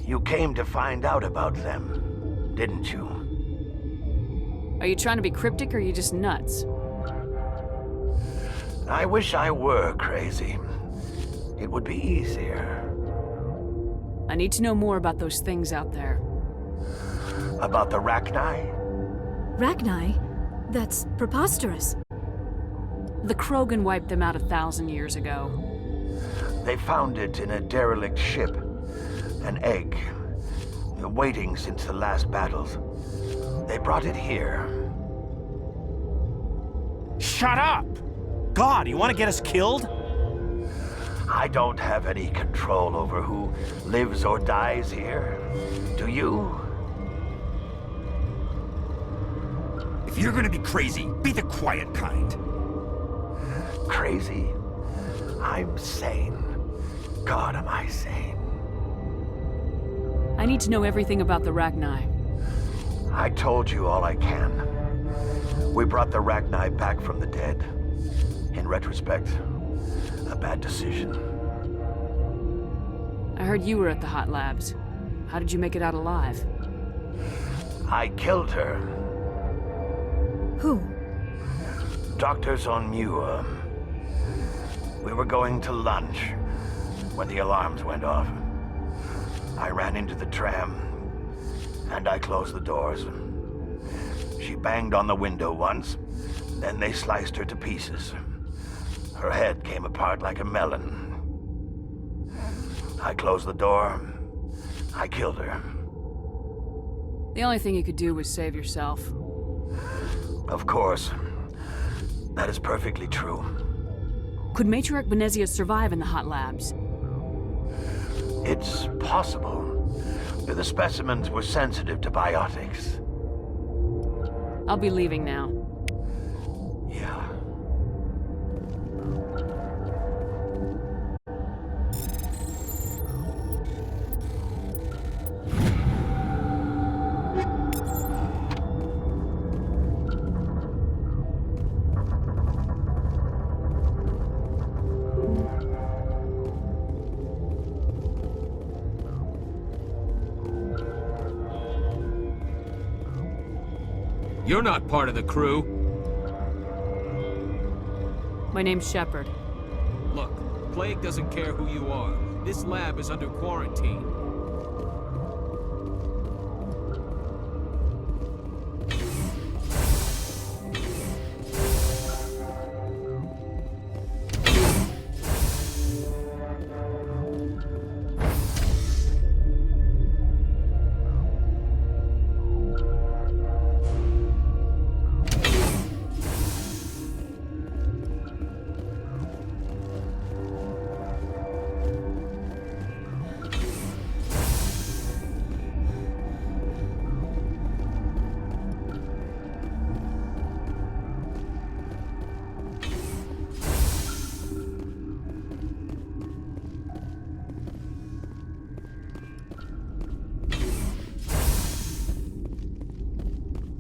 You came to find out about them, didn't you? Are you trying to be cryptic or are you just nuts? I wish I were crazy. It would be easier. I need to know more about those things out there. About the Rachni? Rachni? That's preposterous. The Krogan wiped them out 1,000 years ago. They found it in a derelict ship. An egg. Waiting since the last battles. They brought it here. Shut up! God, you want to get us killed? I don't have any control over who lives or dies here. Do you? If you're gonna be crazy, be the quiet kind. Crazy? I'm sane. God, am I sane? I need to know everything about the Rachni. I told you all I can. We brought the Rachni back from the dead. In retrospect, a bad decision. I heard you were at the Hot Labs. How did you make it out alive? I killed her. Who? Doctors on Muir. We were going to lunch when the alarms went off. I ran into the tram, and I closed the doors. She banged on the window once, then they sliced her to pieces. Her head came apart like a melon. I closed the door. I killed her. The only thing you could do was save yourself. Of course. That is perfectly true. Could Matriarch Benezia survive in the Hot Labs? It's possible. The specimens were sensitive to biotics. I'll be leaving now. Yeah. You're not part of the crew. My name's Shepard. Look, Plague doesn't care who you are. This lab is under quarantine.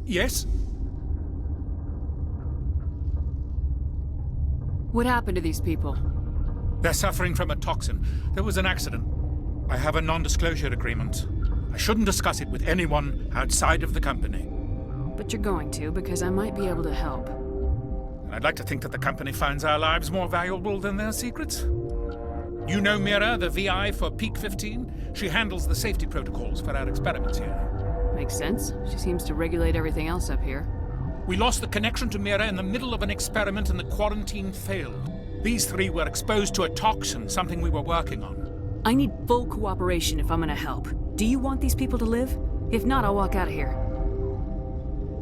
Yes? What happened to these people? They're suffering from a toxin. There was an accident. I have a non-disclosure agreement. I shouldn't discuss it with anyone outside of the company. But you're going to, because I might be able to help. I'd like to think that the company finds our lives more valuable than their secrets. You know Mira, the VI for Peak 15? She handles the safety protocols for our experiments here. Makes sense. She seems to regulate everything else up here. We lost the connection to Mira in the middle of an experiment and the quarantine failed. These three were exposed to a toxin, something we were working on. I need full cooperation if I'm gonna help. Do you want these people to live? If not, I'll walk out of here.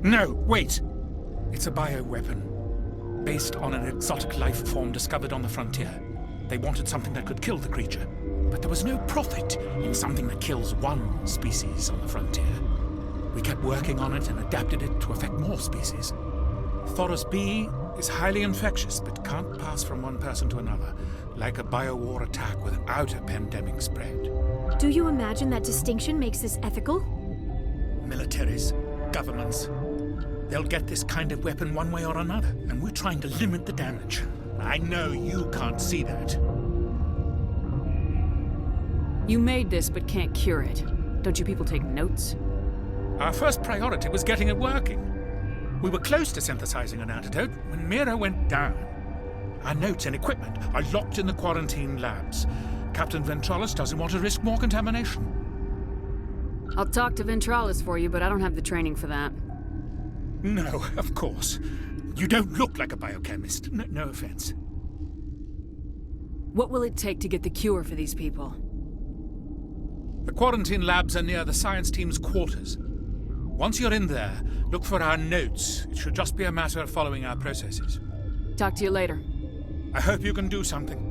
No, wait. It's a bioweapon, based on an exotic life form discovered on the frontier. They wanted something that could kill the creature, but there was no profit in something that kills one species on the frontier. We kept working on it and adapted it to affect more species. Thoros B is highly infectious, but can't pass from one person to another, like a biowar attack without a pandemic spread. Do you imagine that distinction makes this ethical? Militaries, governments, they'll get this kind of weapon one way or another, and we're trying to limit the damage. I know you can't see that. You made this, but can't cure it. Don't you people take notes? Our first priority was getting it working. We were close to synthesizing an antidote when Mira went down. Our notes and equipment are locked in the quarantine labs. Captain Ventralis doesn't want to risk more contamination. I'll talk to Ventralis for you, but I don't have the training for that. No, of course. You don't look like a biochemist. No offense. What will it take to get the cure for these people? The quarantine labs are near the science team's quarters. Once you're in there, look for our notes. It should just be a matter of following our processes. Talk to you later. I hope you can do something.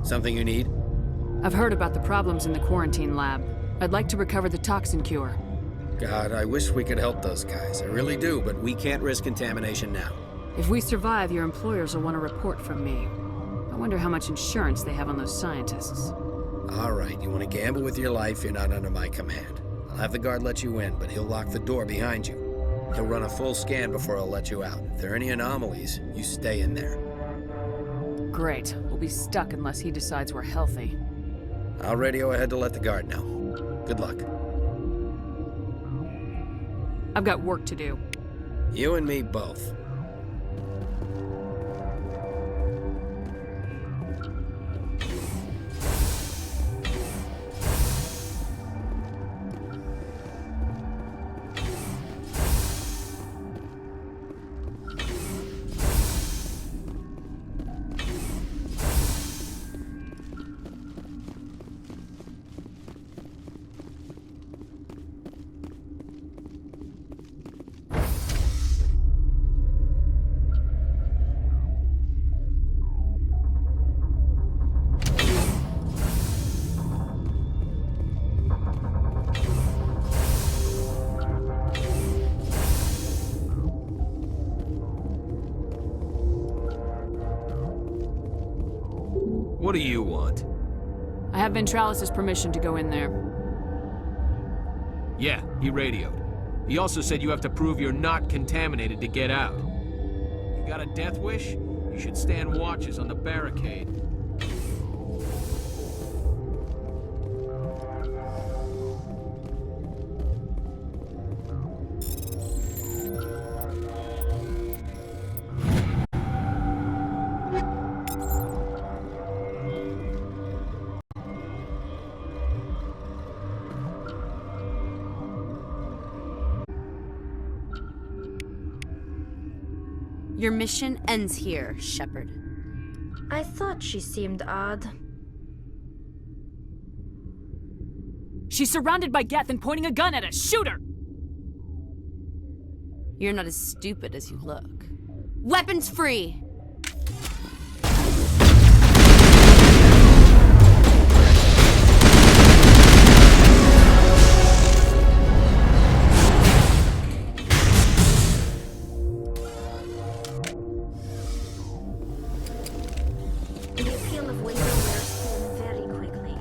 Something you need? I've heard about the problems in the quarantine lab. I'd like to recover the toxin cure. God, I wish we could help those guys. I really do, but we can't risk contamination now. If we survive, your employers will want a report from me. I wonder how much insurance they have on those scientists. All right, you want to gamble with your life, you're not under my command. I'll have the guard let you in, but he'll lock the door behind you. He'll run a full scan before he'll let you out. If there are any anomalies, you stay in there. Great. We'll be stuck unless he decides we're healthy. I'll radio ahead to let the guard know. Good luck. I've got work to do. You and me both. What do you want? I have Ventralis' permission to go in there. Yeah, he radioed. He also said you have to prove you're not contaminated to get out. You got a death wish? You should stand watches on the barricade. Your mission ends here, Shepard. I thought she seemed odd. She's surrounded by Geth and pointing a gun at us. Shoot her! You're not as stupid as you look. Weapons free! The appeal of window wears thin very quickly.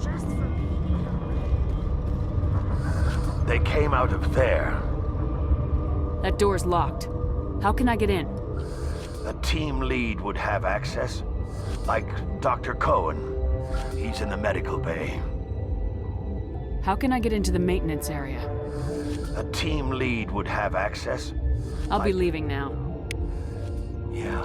Just for being They came out of there. That door's locked. How can I get in? A team lead would have access. Like Dr. Cohen. He's in the medical bay. How can I get into the maintenance area? A team lead would have access. I'll be leaving now. Yeah.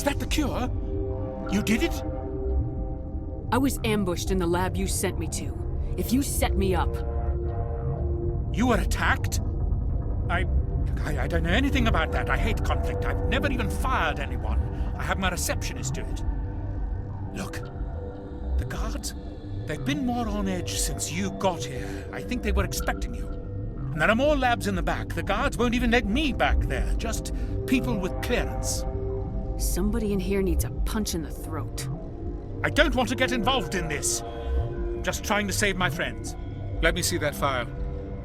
Is that the cure? You did it? I was ambushed in the lab you sent me to. If you set me up... You were attacked? I don't know anything about that. I hate conflict. I've never even fired anyone. I have my receptionist do it. Look, the guards, they've been more on edge since you got here. I think they were expecting you. And there are more labs in the back. The guards won't even let me back there. Just people with clearance. Somebody in here needs a punch in the throat. I don't want to get involved in this. I'm just trying to save my friends. Let me see that file.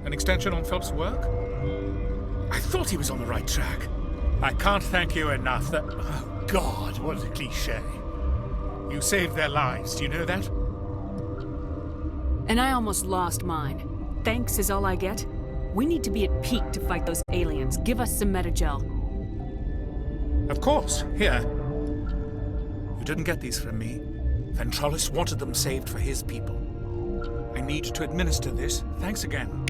An extension on Phelps' work? I thought he was on the right track. I can't thank you enough. Oh, God, what a cliché. You saved their lives, do you know that? And I almost lost mine. Thanks is all I get? We need to be at peak to fight those aliens. Give us some Metagel. Of course. Here. You didn't get these from me. Ventrolis wanted them saved for his people. I need to administer this. Thanks again.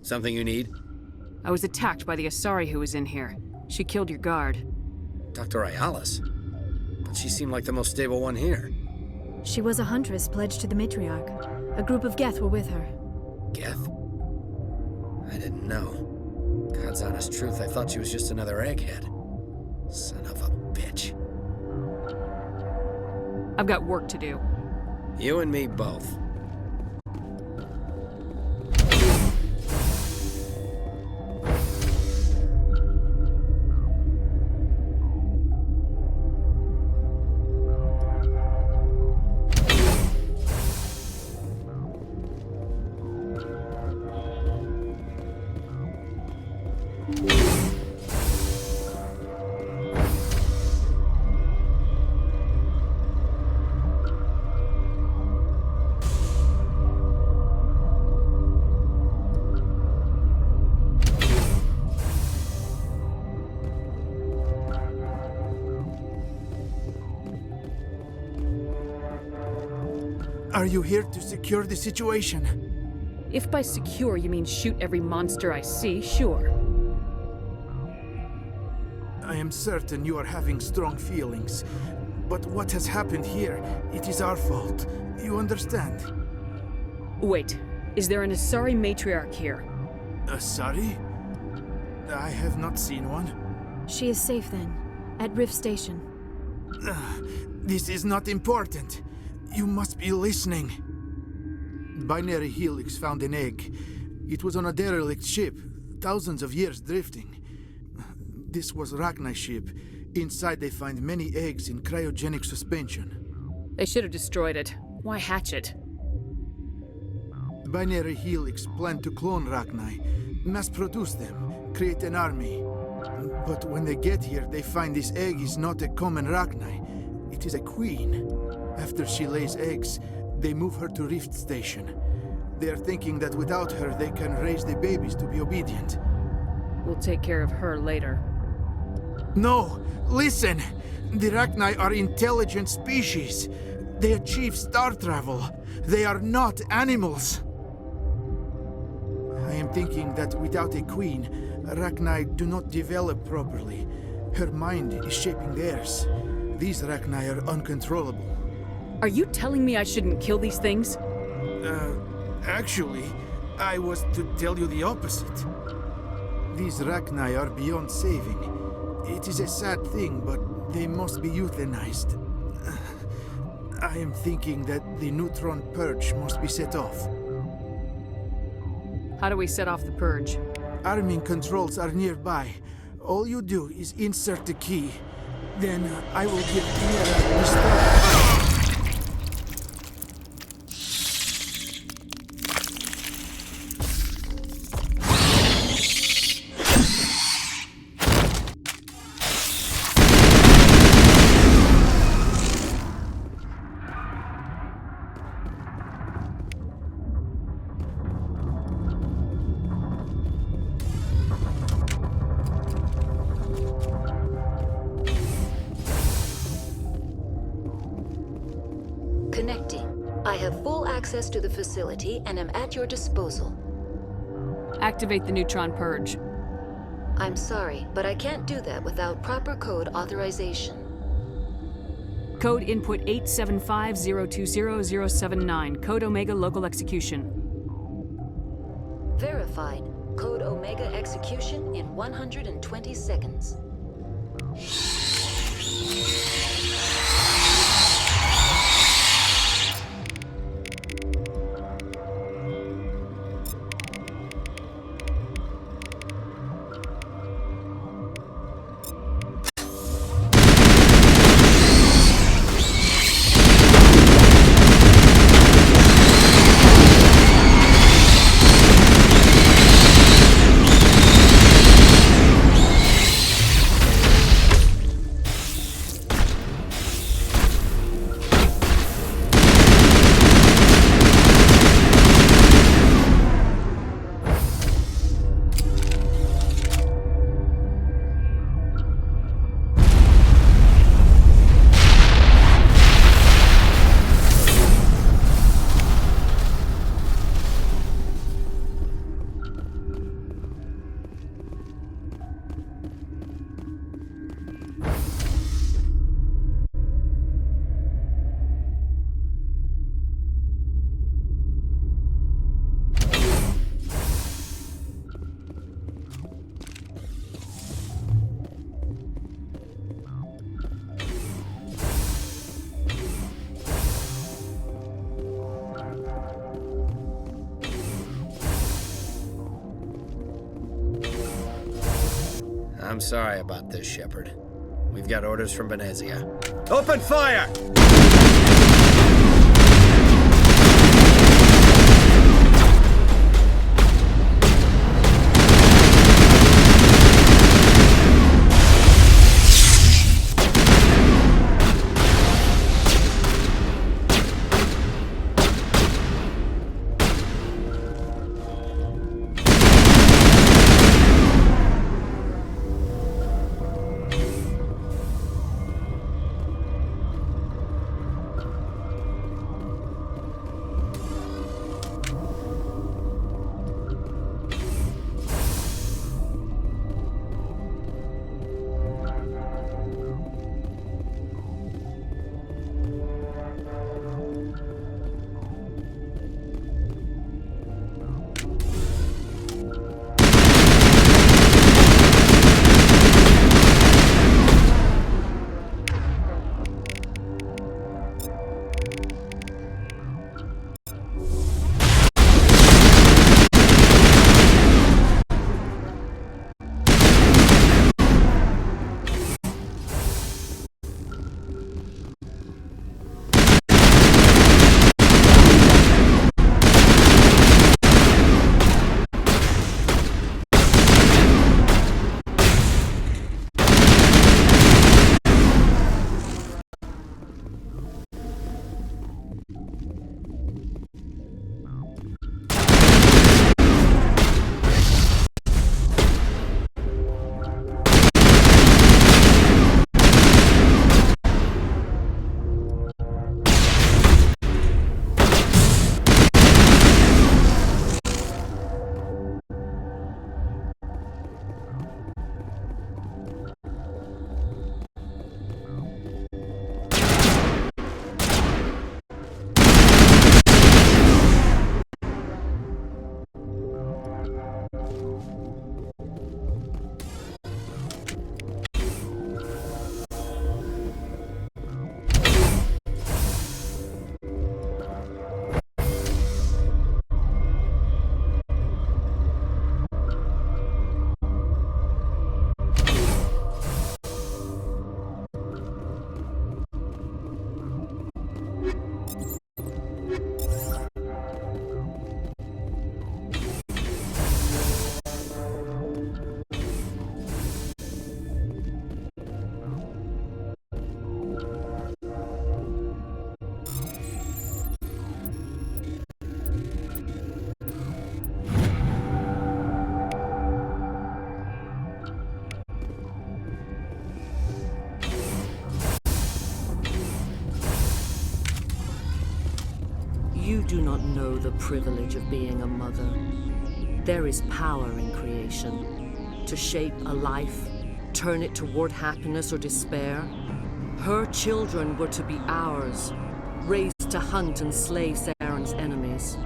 Something you need? I was attacked by the Asari who was in here. She killed your guard. Dr. Ayalis? But she seemed like the most stable one here. She was a huntress pledged to the matriarch. A group of Geth were with her. Geth? I didn't know. God's honest truth, I thought she was just another egghead. Son of a bitch. I've got work to do. You and me both. Are you here to secure the situation? If by secure you mean shoot every monster I see, sure. I am certain you are having strong feelings. But what has happened here, it is our fault. You understand? Wait, is there an Asari matriarch here? Asari? I have not seen one. She is safe then, at Rift Station. This is not important. You must be listening. Binary Helix found an egg. It was on a derelict ship, thousands of years drifting. This was Rachni's ship. Inside they find many eggs in cryogenic suspension. They should have destroyed it. Why hatch it? Binary Helix planned to clone Rachni, mass-produce them, create an army. But when they get here, they find this egg is not a common Rachni. It is a queen. After she lays eggs, they move her to Rift Station. They are thinking that without her, they can raise the babies to be obedient. We'll take care of her later. No! Listen! The Rachni are intelligent species. They achieve star travel. They are not animals. I am thinking that without a queen, Rachni do not develop properly. Her mind is shaping theirs. These Rachni are uncontrollable. Are you telling me I shouldn't kill these things? Actually, I was to tell you the opposite. These Rachni are beyond saving. It is a sad thing, but they must be euthanized. I am thinking that the neutron purge must be set off. How do we set off the purge? Arming controls are nearby. All you do is insert the key. Then I will give Inera the start. Connecting. I have full access to the facility and am at your disposal. Activate the neutron purge. I'm sorry, but I can't do that without proper code authorization. Code input 875020079. Code Omega local execution. Verified. Code Omega execution in 120 seconds. I'm sorry about this, Shepard. We've got orders from Venezia. Open fire! You do not know the privilege of being a mother. There is power in creation. To shape a life, turn it toward happiness or despair. Her children were to be ours, raised to hunt and slay Saren's enemies.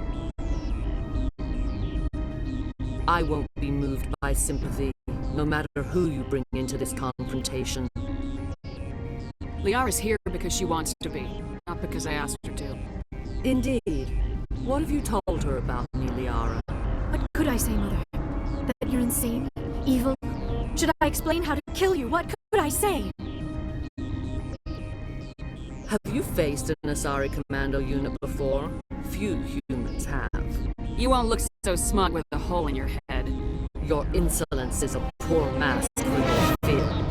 I won't be moved by sympathy, no matter who you bring into this confrontation. Liara's here because she wants to be, not because I asked her to. Indeed. What have you told her about me, Liara? What could I say, Mother? That you're insane? Evil? Should I explain how to kill you? What could I say? Have you faced an Asari commando unit before? Few humans have. You won't look so smug with a hole in your head. Your insolence is a poor mask for your fear.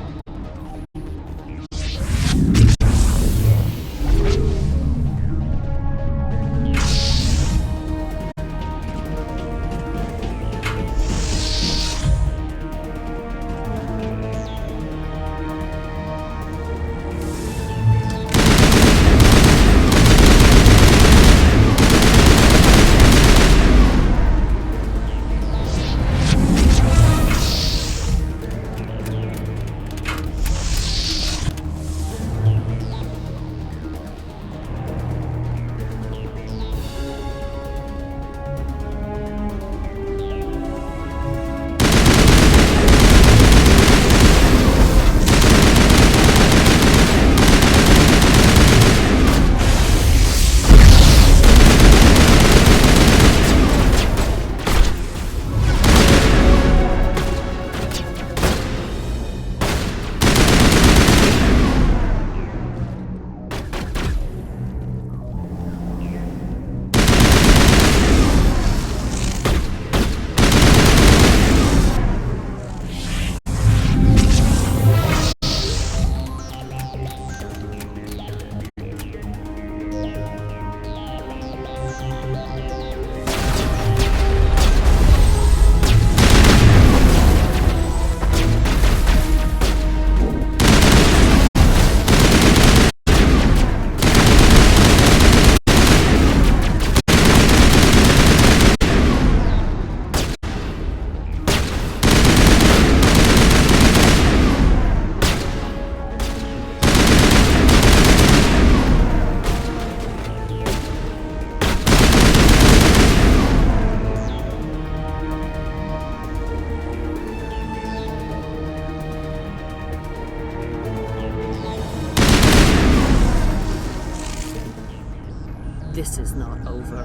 This is not over.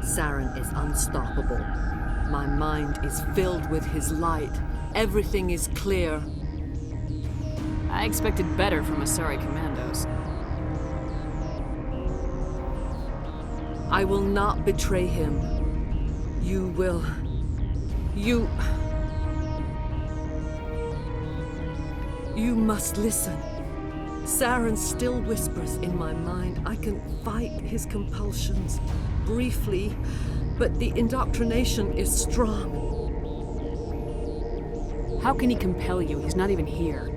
Saren is unstoppable. My mind is filled with his light. Everything is clear. I expected better from Asari commandos. I will not betray him. You will... You must listen. Saren still whispers in my mind. I can fight his compulsions briefly, but the indoctrination is strong. How can he compel you? He's not even here.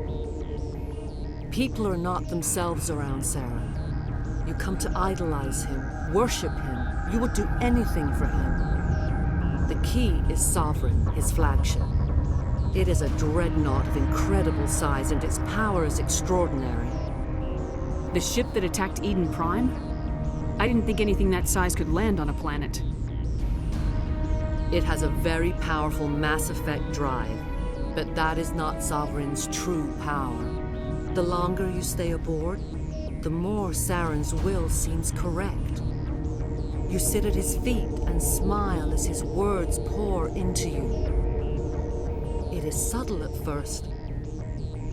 People are not themselves around Saren. You come to idolize him, worship him. You would do anything for him. The key is Sovereign, his flagship. It is a dreadnought of incredible size, and its power is extraordinary. The ship that attacked Eden Prime? I didn't think anything that size could land on a planet. It has a very powerful Mass Effect drive, but that is not Sovereign's true power. The longer you stay aboard, the more Saren's will seems correct. You sit at his feet and smile as his words pour into you. It is subtle at first.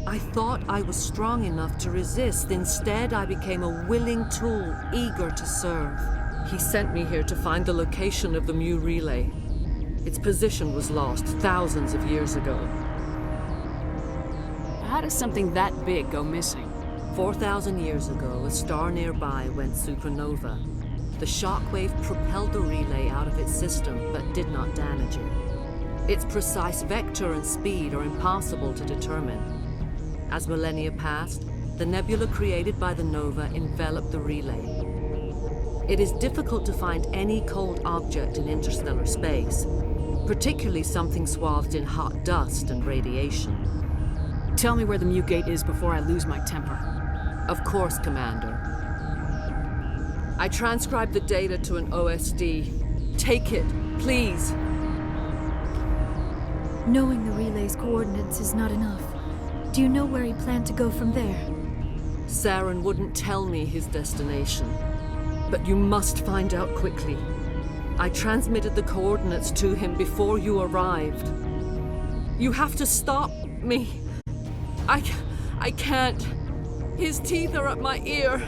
I thought I was strong enough to resist. Instead, I became a willing tool, eager to serve. He sent me here to find the location of the Mu relay. Its position was lost thousands of years ago. How does something that big go missing? 4,000 years ago, a star nearby went supernova. The shockwave propelled the relay out of its system, but did not damage it. Its precise vector and speed are impossible to determine. As millennia passed, the nebula created by the nova enveloped the relay. It is difficult to find any cold object in interstellar space, particularly something swathed in hot dust and radiation. Tell me where the mute gate is before I lose my temper. Of course, Commander. I transcribed the data to an OSD. Take it, please. Knowing the relay's coordinates is not enough. Do you know where he planned to go from there? Saren wouldn't tell me his destination. But you must find out quickly. I transmitted the coordinates to him before you arrived. You have to stop me. I can't. His teeth are at my ear.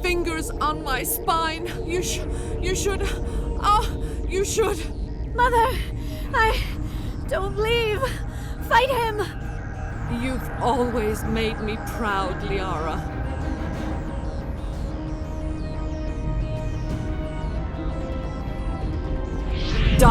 Fingers on my spine. You should. You should. Mother! Don't leave! Fight him! You've always made me proud, Liara. Die!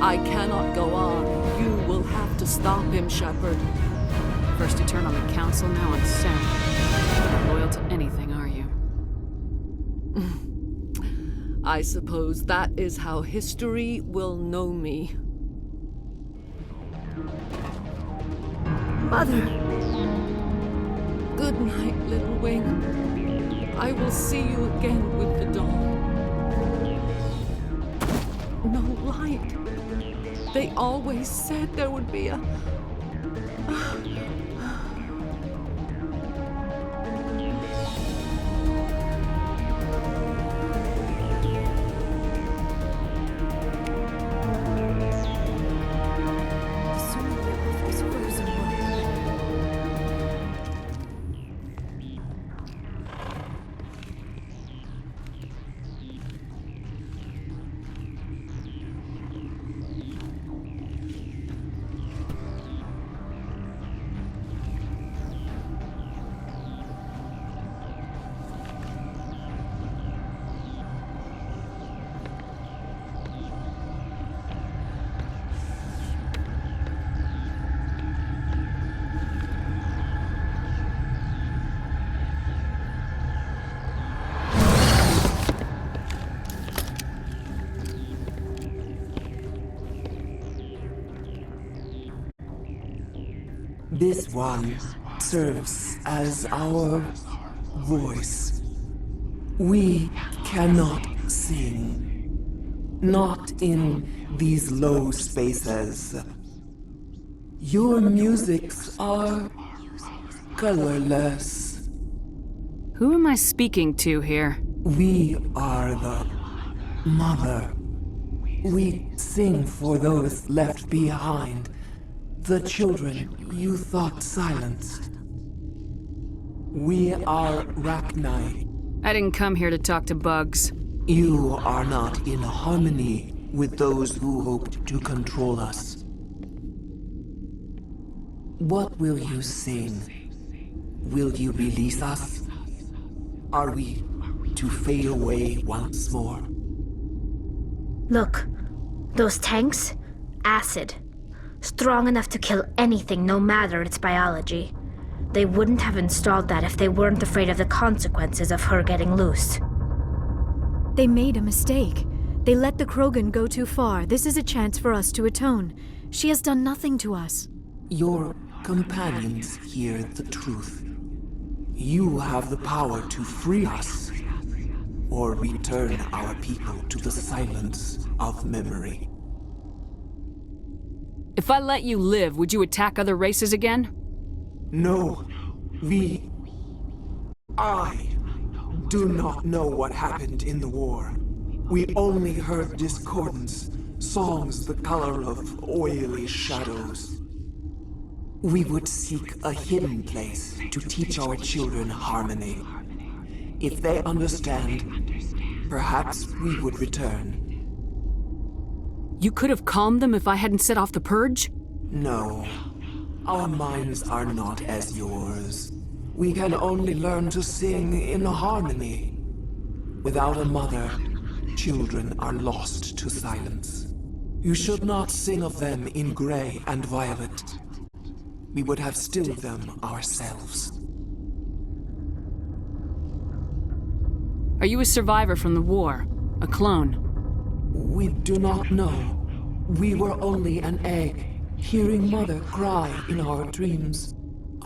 I cannot go on. You will have to stop him, Shepard. First you turn on the Council, now on Saren. Not loyal to anything, are you? I suppose that is how history will know me. Mother! Good night, little wing. I will see you again with the dawn. No light. They always said there would be a... This one serves as our voice. We cannot sing. Not in these low spaces. Your musics are colorless. Who am I speaking to here? We are the Mother. We sing for those left behind. The children you thought silenced. We are Rachni. I didn't come here to talk to bugs. You are not in harmony with those who hoped to control us. What will you sing? Will you release us? Are we to fade away once more? Look, those tanks? Acid. Strong enough to kill anything, no matter its biology. They wouldn't have installed that if they weren't afraid of the consequences of her getting loose. They made a mistake. They let the Krogan go too far. This is a chance for us to atone. She has done nothing to us. Your companions hear the truth. You have the power to free us, or return our people to the silence of memory. If I let you live, would you attack other races again? No. I do not know what happened in the war. We only heard discordance, songs the color of oily shadows. We would seek a hidden place to teach our children harmony. If they understand, perhaps we would return. You could have calmed them if I hadn't set off the purge? No. Our minds are not as yours. We can only learn to sing in harmony. Without a mother, children are lost to silence. You should not sing of them in gray and violet. We would have stilled them ourselves. Are you a survivor from the war? A clone? We do not know. We were only an egg, hearing Mother cry in our dreams.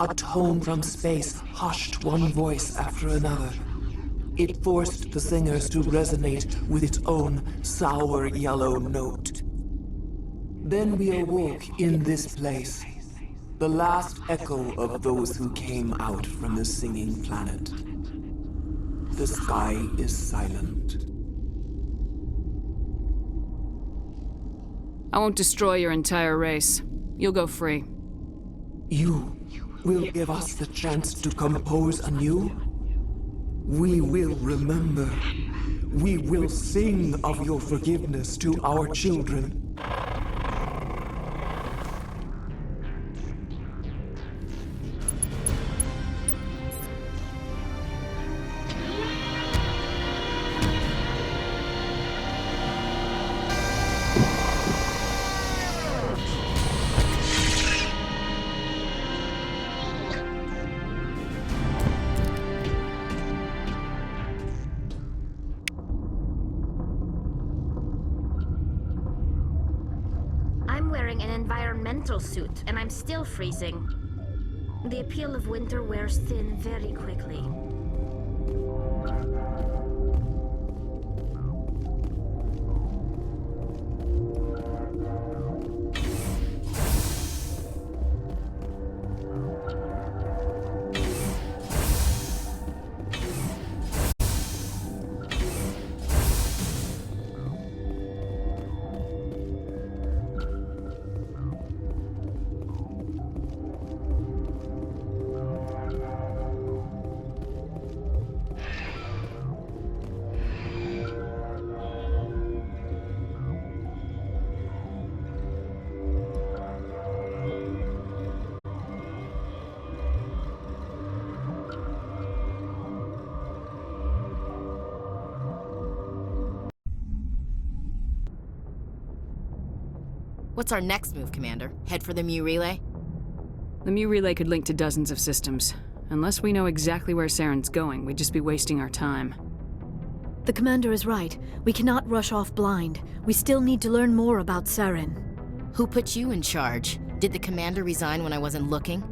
A tone from space hushed one voice after another. It forced the singers to resonate with its own sour yellow note. Then we awoke in this place, the last echo of those who came out from the singing planet. The sky is silent. I won't destroy your entire race. You'll go free. You will give us the chance to compose anew? We will remember. We will sing of your forgiveness to our children. I'm wearing an environmental suit, and I'm still freezing. The appeal of winter wears thin very quickly. What's our next move, Commander? Head for the Mu Relay? The Mu Relay could link to dozens of systems. Unless we know exactly where Saren's going, we'd just be wasting our time. The commander is right. We cannot rush off blind. We still need to learn more about Saren. Who put you in charge? Did the commander resign when I wasn't looking?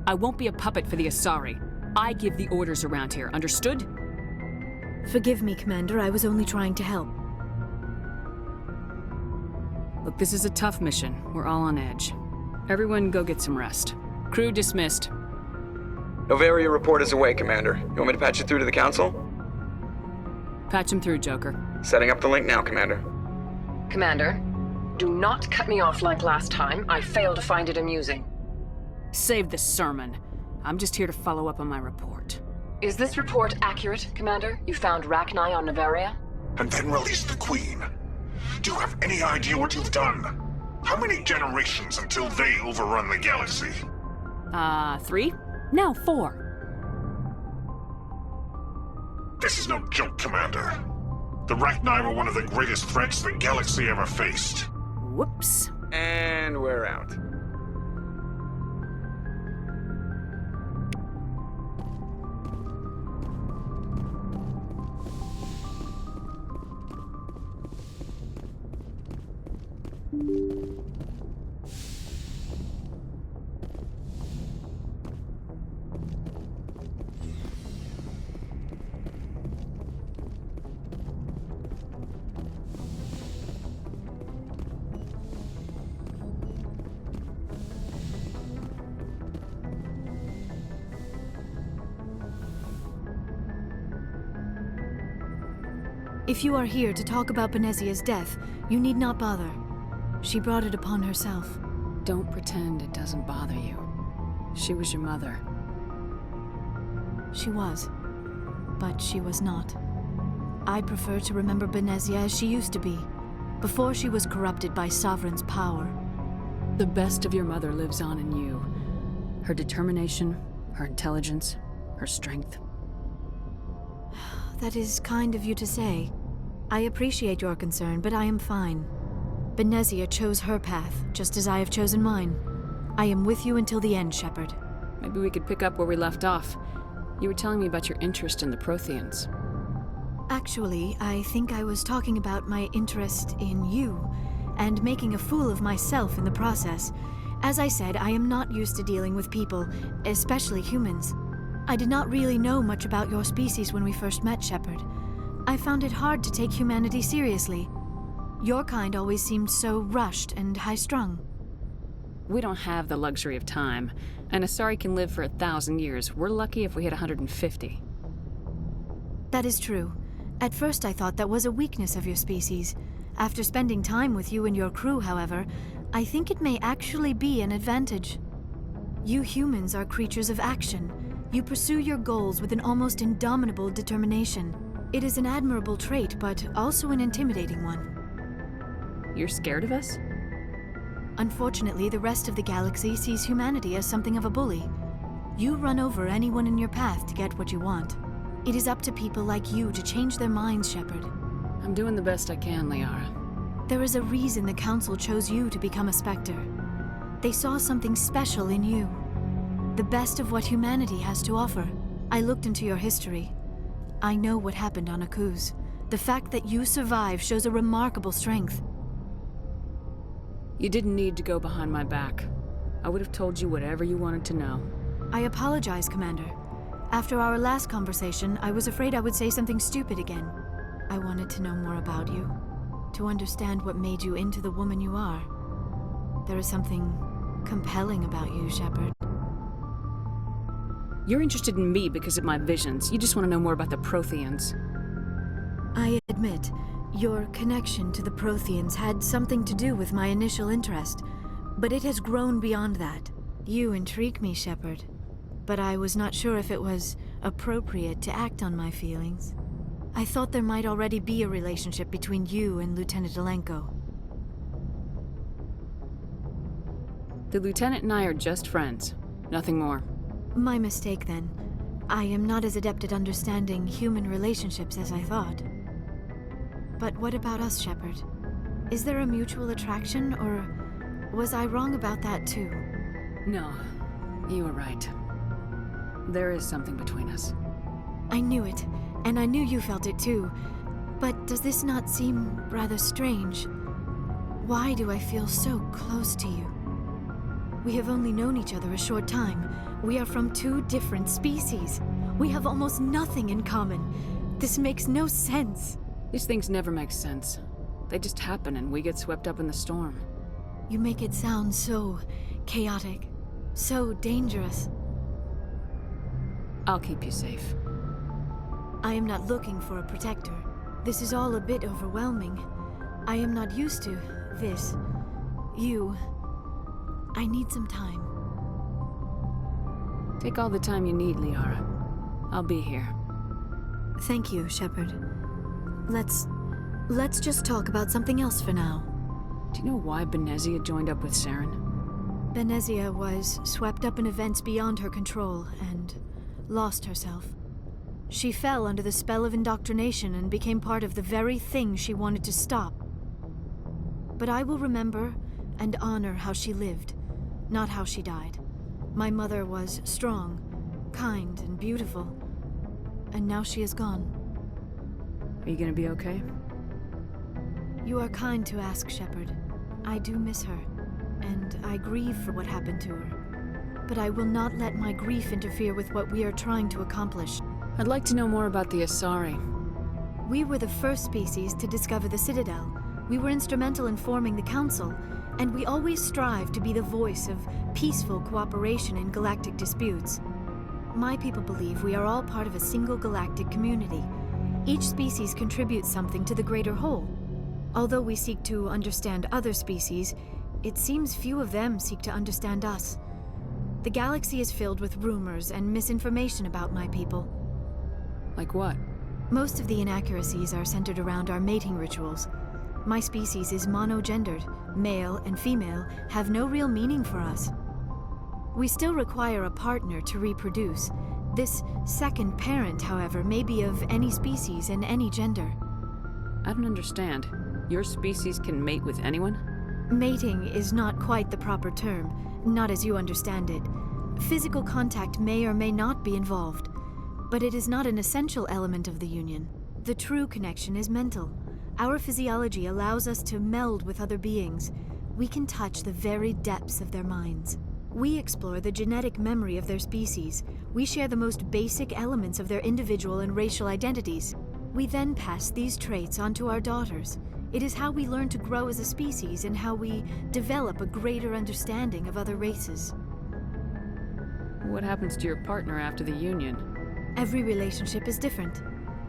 I won't be a puppet for the Asari. I give the orders around here, understood? Forgive me, Commander. I was only trying to help. Look, this is a tough mission. We're all on edge. Everyone go get some rest. Crew dismissed. Novaria report is away, Commander. You want me to patch it through to the Council? Patch him through, Joker. Setting up the link now, Commander. Commander, do not cut me off like last time. I fail to find it amusing. Save the sermon. I'm just here to follow up on my report. Is this report accurate, Commander? You found Rachni on Novaria? And then released the Queen. Do you have any idea what you've done? How many generations until they overrun the galaxy? 3? Now 4. This is no joke, Commander. The Rachni were one of the greatest threats the galaxy ever faced. Whoops. And we're out. If you are here to talk about Benezia's death, you need not bother. She brought it upon herself. Don't pretend it doesn't bother you. She was your mother. She was. But she was not. I prefer to remember Benezia as she used to be, before she was corrupted by Sovereign's power. The best of your mother lives on in you. Her determination, her intelligence, her strength. That is kind of you to say. I appreciate your concern, but I am fine. Benezia chose her path, just as I have chosen mine. I am with you until the end, Shepard. Maybe we could pick up where we left off. You were telling me about your interest in the Protheans. Actually, I think I was talking about my interest in you, and making a fool of myself in the process. As I said, I am not used to dealing with people, especially humans. I did not really know much about your species when we first met, Shepard. I found it hard to take humanity seriously. Your kind always seemed so rushed and high-strung. We don't have the luxury of time. An Asari can live for 1,000 years. We're lucky if we hit 150. That is true. At first I thought that was a weakness of your species. After spending time with you and your crew, however, I think it may actually be an advantage. You humans are creatures of action. You pursue your goals with an almost indomitable determination. It is an admirable trait, but also an intimidating one. You're scared of us? Unfortunately, the rest of the galaxy sees humanity as something of a bully. You run over anyone in your path to get what you want. It is up to people like you to change their minds, Shepard. I'm doing the best I can, Liara. There is a reason the Council chose you to become a Spectre. They saw something special in you. The best of what humanity has to offer. I looked into your history. I know what happened on Akuz. The fact that you survived shows a remarkable strength. You didn't need to go behind my back. I would have told you whatever you wanted to know. I apologize, Commander. After our last conversation, I was afraid I would say something stupid again. I wanted to know more about you, to understand what made you into the woman you are. There is something compelling about you, Shepard. You're interested in me because of my visions. You just want to know more about the Protheans. I admit, your connection to the Protheans had something to do with my initial interest, but it has grown beyond that. You intrigue me, Shepard, but I was not sure if it was appropriate to act on my feelings. I thought there might already be a relationship between you and Lieutenant Alenko. The Lieutenant and I are just friends. Nothing more. My mistake, then. I am not as adept at understanding human relationships as I thought. But what about us, Shepard? Is there a mutual attraction, or was I wrong about that too? No, you were right. There is something between us. I knew it, and I knew you felt it too. But does this not seem rather strange? Why do I feel so close to you? We have only known each other a short time. We are from two different species. We have almost nothing in common. This makes no sense. These things never make sense. They just happen and we get swept up in the storm. You make it sound so chaotic, so dangerous. I'll keep you safe. I am not looking for a protector. This is all a bit overwhelming. I am not used to this. You. I need some time. Take all the time you need, Liara. I'll be here. Thank you, Shepard. Let's just talk about something else for now. Do you know why Benezia joined up with Saren? Benezia was swept up in events beyond her control and lost herself. She fell under the spell of indoctrination and became part of the very thing she wanted to stop. But I will remember and honor how she lived, not how she died. My mother was strong, kind, and beautiful, and now she is gone. Are you gonna be okay? You are kind to ask, Shepard. I do miss her, and I grieve for what happened to her. But I will not let my grief interfere with what we are trying to accomplish. I'd like to know more about the Asari. We were the first species to discover the Citadel. We were instrumental in forming the Council, and we always strive to be the voice of peaceful cooperation in galactic disputes. My people believe we are all part of a single galactic community. Each species contributes something to the greater whole. Although we seek to understand other species, it seems few of them seek to understand us. The galaxy is filled with rumors and misinformation about my people. Like what? Most of the inaccuracies are centered around our mating rituals. My species is monogendered. Male and female have no real meaning for us. We still require a partner to reproduce. This second parent, however, may be of any species and any gender. I don't understand. Your species can mate with anyone? Mating is not quite the proper term, not as you understand it. Physical contact may or may not be involved, but it is not an essential element of the union. The true connection is mental. Our physiology allows us to meld with other beings. We can touch the very depths of their minds. We explore the genetic memory of their species. We share the most basic elements of their individual and racial identities. We then pass these traits on to our daughters. It is how we learn to grow as a species and how we develop a greater understanding of other races. What happens to your partner after the union? Every relationship is different.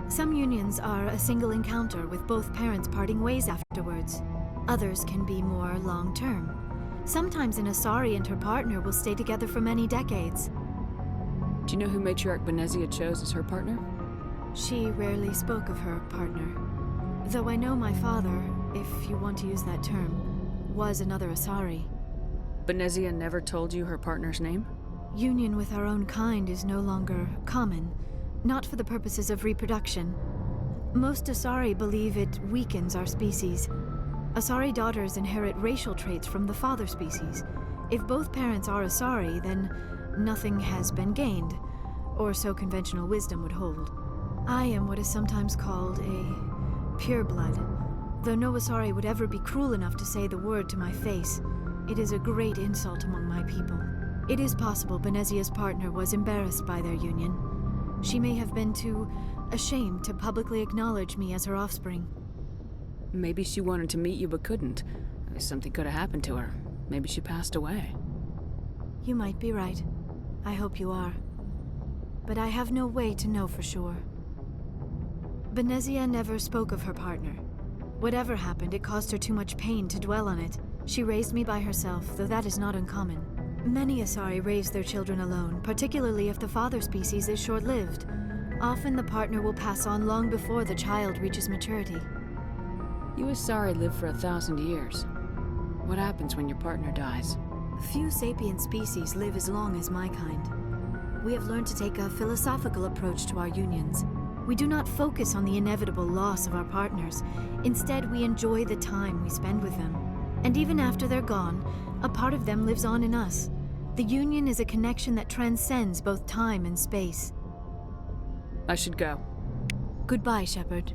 Some unions are a single encounter with both parents parting ways afterwards. Others can be more long-term. Sometimes an Asari and her partner will stay together for many decades. Do you know who Matriarch Benezia chose as her partner? She rarely spoke of her partner. Though I know my father, if you want to use that term, was another Asari. Benezia never told you her partner's name? Union with our own kind is no longer common, not for the purposes of reproduction. Most Asari believe it weakens our species. Asari daughters inherit racial traits from the father species. If both parents are Asari, then nothing has been gained, or so conventional wisdom would hold. I am what is sometimes called a pureblood, though no Asari would ever be cruel enough to say the word to my face. It is a great insult among my people. It is possible Benezia's partner was embarrassed by their union. She may have been too ashamed to publicly acknowledge me as her offspring. Maybe she wanted to meet you but couldn't. Something could have happened to her. Maybe she passed away. You might be right. I hope you are. But I have no way to know for sure. Benezia never spoke of her partner. Whatever happened, it caused her too much pain to dwell on it. She raised me by herself, though that is not uncommon. Many Asari raise their children alone, particularly if the father species is short-lived. Often the partner will pass on long before the child reaches maturity. You Asari live for 1,000 years. What happens when your partner dies? Few sapient species live as long as my kind. We have learned to take a philosophical approach to our unions. We do not focus on the inevitable loss of our partners. Instead, we enjoy the time we spend with them. And even after they're gone, a part of them lives on in us. The union is a connection that transcends both time and space. I should go. Goodbye, Shepard.